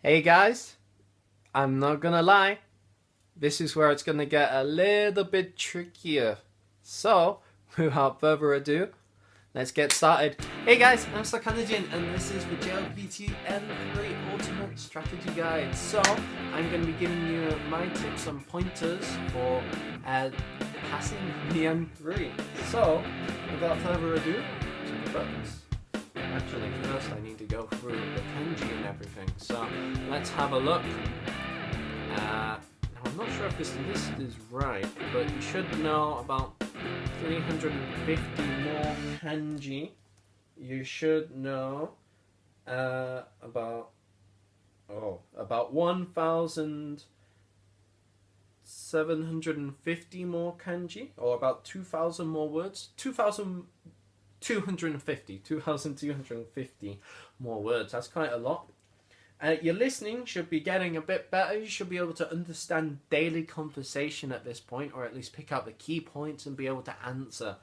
Hey guys, I'm not gonna lie, this is where it's gonna get a little bit trickier. So, without further ado, let's get started. Hey guys, I'm Kanji, and this is the JLPT N3 Ultimate Strategy Guide. So, I'm going to be giving you my tips and pointers for passing the N3. So, without further ado, to the books. Actually, first I need to go through the kanji and everything, so let's have a look. Now I'm not sure if this list is right, but you should know about 350 more kanji. You should know about 1,750 more kanji, or about 2,000 more words. 2,250 more words. That's quite a lot. Your listening should be getting a bit better. You should be able to understand daily conversation at this point, or at least pick out the key points and be able to answer.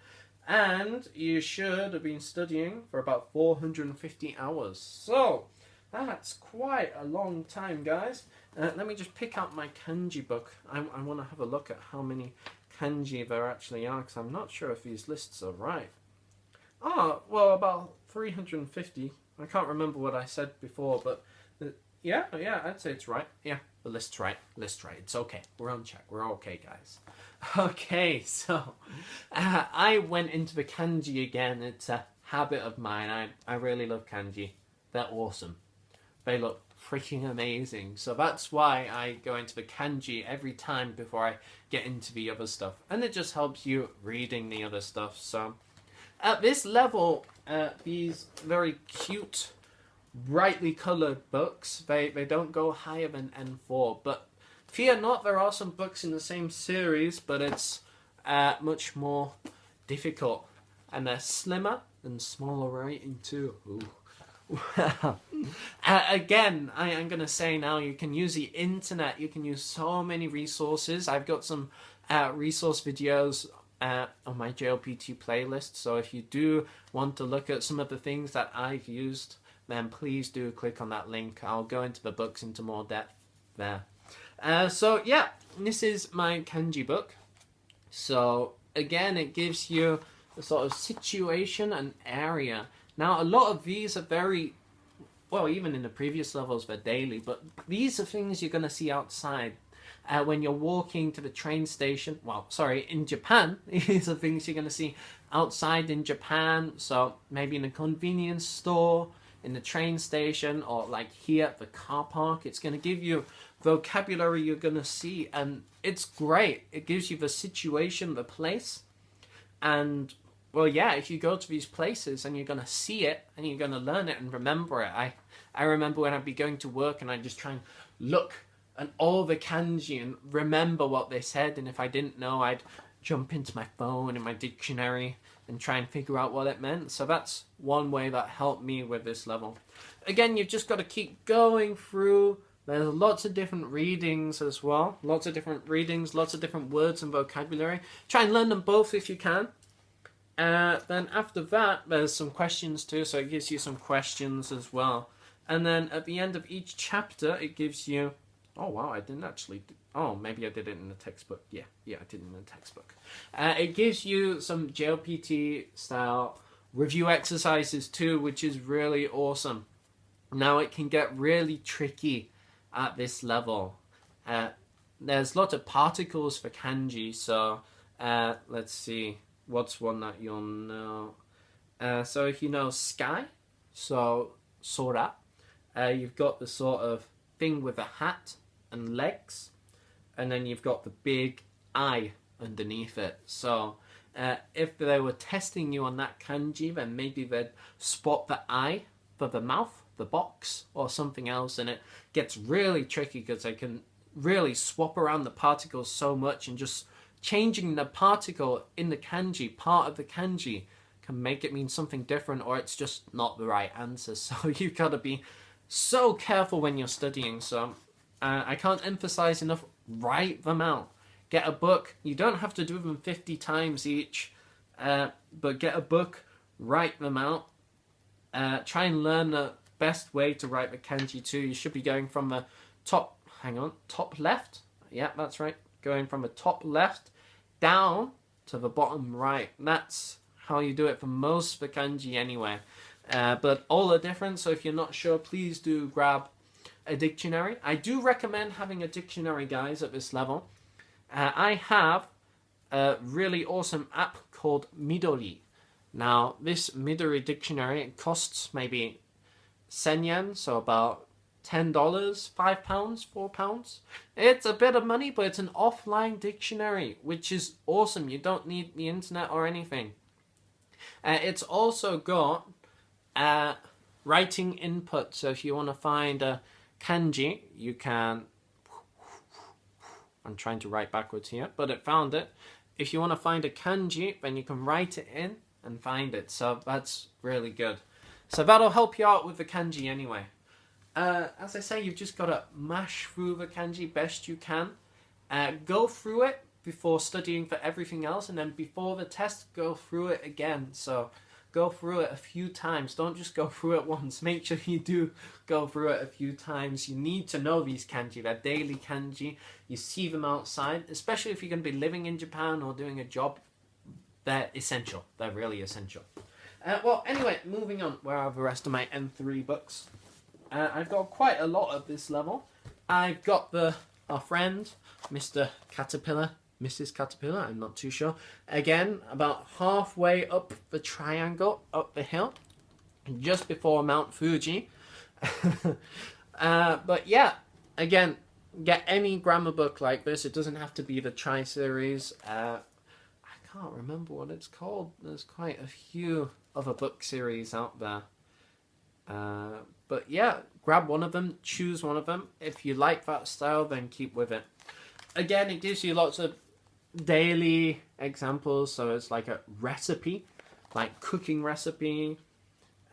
And you should have been studying for about 450 hours. So that's quite a long time, guys. Let me just pick out my kanji book. I want to have a look at how many kanji there actually are, because I'm not sure if these lists are right. Oh, well, about 350. I can't remember what I said before, but yeah, I'd say it's right. Yeah, the list's right. It's okay. We're on track. We're okay, guys. Okay, so I went into the kanji again. It's a habit of mine. I really love kanji. They're awesome. They look freaking amazing. So that's why I go into the kanji every time before I get into the other stuff. And it just helps you reading the other stuff, so... At this level, these very cute, brightly coloured books, they don't go higher than N4, but fear not, there are some books in the same series, but it's much more difficult, and they're slimmer and smaller writing too. Again, I'm going to say now, you can use the internet, you can use so many resources. I've got some resource videos on my JLPT playlist, so if you do want to look at some of the things that I've used, then please do click on that link. I'll go into the books into more depth there. So yeah, this is my kanji book. So again, it gives you a sort of situation and area. Now a lot of these are very, well, even in the previous levels they're daily, but these are things you're going to see outside. When you're walking to the train station, in Japan, these are things you're going to see outside in Japan. So maybe in a convenience store, in the train station, or like here at the car park. It's going to give you vocabulary you're going to see, and it's great. It gives you the situation, the place, and well, yeah, if you go to these places and you're going to see it and you're going to learn it and remember it. I remember when I'd be going to work and I'd just try and look and all the kanji and remember what they said, and if I didn't know, I'd jump into my phone and my dictionary and try and figure out what it meant. So that's one way that helped me with this level. Again, you've just got to keep going through. There's lots of different readings as well. Lots of different readings, lots of different words and vocabulary. Try and learn them both if you can. Then after that, there's some questions too, so it gives you some questions as well. And then at the end of each chapter, it gives you... Oh wow, I didn't actually... Oh, maybe I did it in the textbook. Yeah, I did it in the textbook. It gives you some JLPT style review exercises too, which is really awesome. Now it can get really tricky at this level. There's lots of particles for kanji, so let's see. What's one that you'll know? So if you know sky, so sora, you've got the sort of thing with a hat and legs, and then you've got the big eye underneath it. So if they were testing you on that kanji, then maybe they'd spot the eye for the mouth, the box, or something else, and it gets really tricky because they can really swap around the particles so much, and just changing the particle in the kanji, part of the kanji, can make it mean something different, or it's just not the right answer. So you've got to be so careful when you're studying. So I can't emphasize enough, write them out. Get a book. You don't have to do them 50 times each, but get a book, write them out. Try and learn the best way to write the kanji too. You should be going from the top left. Yeah, that's right. Going from the top left down to the bottom right. That's how you do it for most of the kanji anyway. But all are different, so if you're not sure, please do grab a dictionary. I do recommend having a dictionary, guys, at this level. I have a really awesome app called Midori. Now, this Midori dictionary, it costs maybe 10 yen, so about $10, £5, £4. It's a bit of money, but it's an offline dictionary, which is awesome. You don't need the internet or anything. It's also got writing input, so if you want to find a kanji, you can... I'm trying to write backwards here, but it found it. If you want to find a kanji, then you can write it in and find it. So that's really good. So that'll help you out with the kanji anyway. As I say, you've just got to mash through the kanji best you can. Go through it before studying for everything else, and then before the test, go through it again. So go through it a few times. Don't just go through it once. Make sure you do go through it a few times. You need to know these kanji. They're daily kanji. You see them outside, especially if you're going to be living in Japan or doing a job. They're essential. They're really essential. Well, anyway, moving on. Where are the rest of my N3 books? I've got quite a lot of this level. I've got our friend, Mr. Caterpillar, Mrs. Caterpillar, I'm not too sure. Again, about halfway up the triangle, up the hill, just before Mount Fuji. But yeah, again, get any grammar book like this. It doesn't have to be the Chai series. I can't remember what it's called. There's quite a few other book series out there. But yeah, grab one of them, choose one of them. If you like that style, then keep with it. Again, it gives you lots of daily examples, so it's like a recipe, like cooking recipe.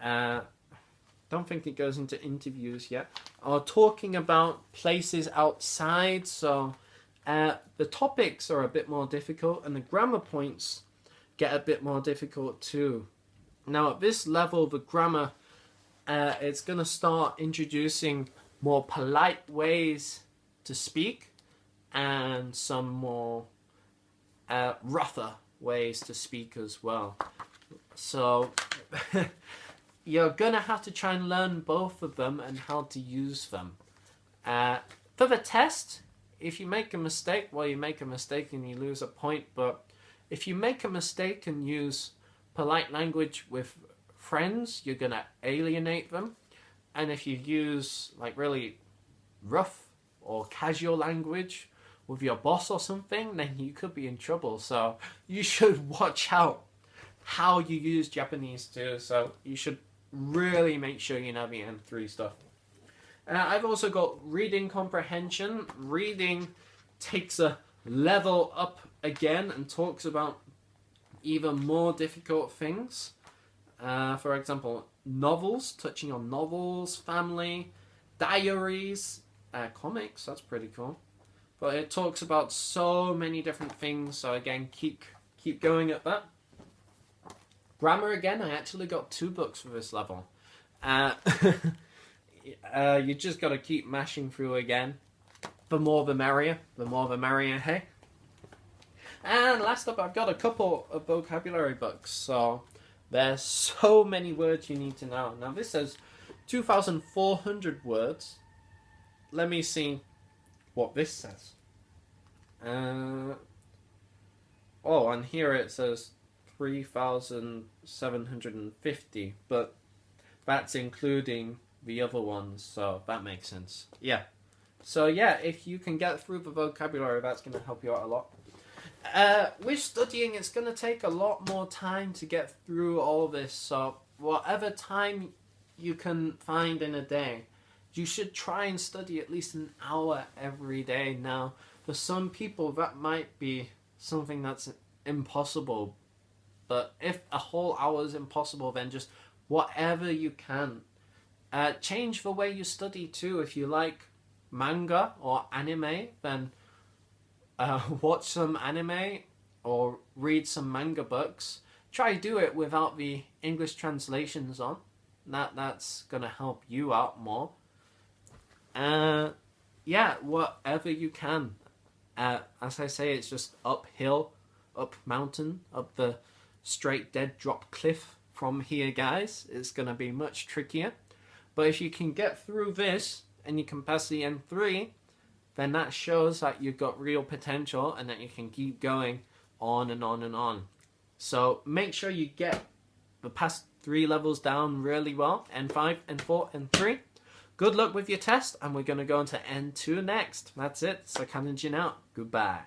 Don't think it goes into interviews yet. Or talking about places outside, so the topics are a bit more difficult, and the grammar points get a bit more difficult too. Now at this level, the grammar, it's going to start introducing more polite ways to speak and some more rougher ways to speak as well. So you're going to have to try and learn both of them and how to use them. For the test, if you make a mistake, well, you make a mistake and you lose a point. But if you make a mistake and use polite language with friends, you're going to alienate them. And if you use like really rough or casual language with your boss or something, then you could be in trouble. So you should watch out how you use Japanese too. So you should really make sure you know the N3 stuff. I've also got reading comprehension. Reading takes a level up again and talks about even more difficult things. For example, novels, touching on novels, family, diaries, comics, that's pretty cool. But it talks about so many different things, so again, keep going at that. Grammar, again, I actually got 2 books for this level. You just got to keep mashing through again. The more the merrier. The more the merrier, hey? And last up, I've got a couple of vocabulary books, so there's so many words you need to know. Now this says 2,400 words. Let me see what this says. Oh, and here it says 3,750, but that's including the other ones, so that makes sense. Yeah. So yeah, if you can get through the vocabulary, that's going to help you out a lot. With studying, it's going to take a lot more time to get through all this, so whatever time you can find in a day, you should try and study at least an hour every day. Now, for some people, that might be something that's impossible, but if a whole hour is impossible, then just whatever you can. Change the way you study too. If you like manga or anime, then watch some anime or read some manga books. Try to do it without the English translations on. That's gonna help you out more. Yeah, whatever you can. As I say, it's just uphill, up mountain, up the straight dead drop cliff from here, guys. It's gonna be much trickier. But if you can get through this and you can pass the N3, then that shows that you've got real potential and that you can keep going on and on and on. So make sure you get the past 3 levels down really well, N5, N4, N3. Good luck with your test, and we're going to go into N2 next. That's it. So Kanji out. Goodbye.